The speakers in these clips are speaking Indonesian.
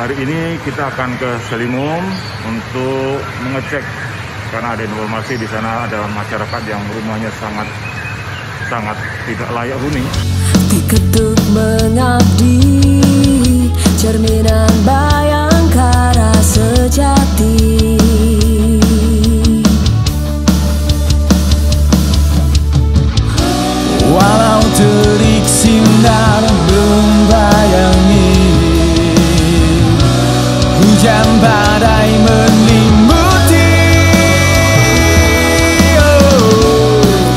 hari ini kita akan ke Selimum untuk mengecek karena ada informasi di sana ada masyarakat yang rumahnya sangat tidak layak huni. Diketuk mengabdi, cerminan Bayangkara sejati. Walau terik sinar belum bayangi, hujan badai melimuti,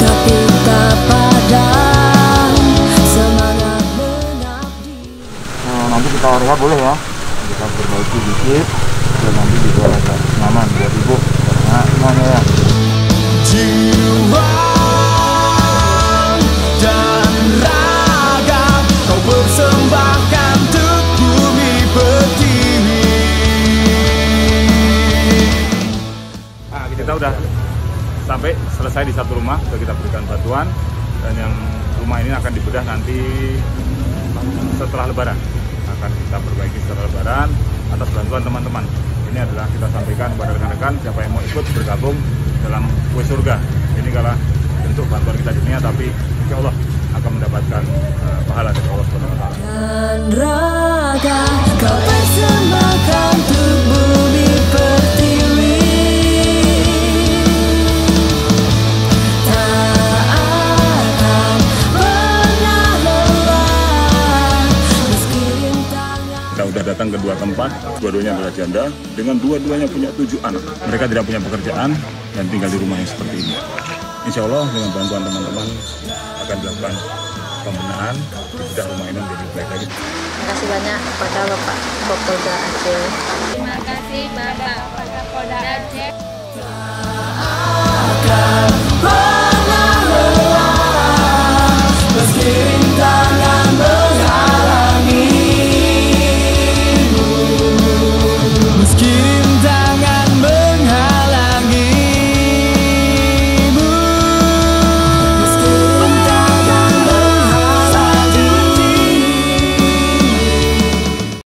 tapi tak padam semangat mengabdi. Nanti kita rehat boleh ya, kita perbaiki dikit dan nanti juga agak nyaman buat ibu karena semuanya ya. jiwa dan raga kau persembahkan untuk bumi pertiwi. Nah, kita udah sampai selesai di satu rumah, sudah kita berikan bantuan dan yang rumah ini akan dibedah nanti setelah Lebaran, akan kita perbaiki setelah Lebaran atas bantuan teman-teman. Ini adalah kita sampaikan kepada rekan-rekan siapa yang mau ikut bergabung dalam kue surga. Ini adalah bentuk bantuan kita di dunia, tapi insya Allah akan mendapatkan pahala dari Allah SWT. Dan raga kau persembahkan untuk bumi pertiwi. Tak akan pernah lelah meski rintangan. Kita sudah datang ke dua tempat, dua-duanya adalah janda, dengan dua-duanya punya 7 anak. Mereka tidak punya pekerjaan dan tinggal di rumah yang seperti ini. Insya Allah dengan bantuan teman-teman akan dilakukan pembenahan, dibedah rumah ini menjadi baik lagi. Terima kasih banyak kepada Bapak Kapolda Aceh. Terima kasih.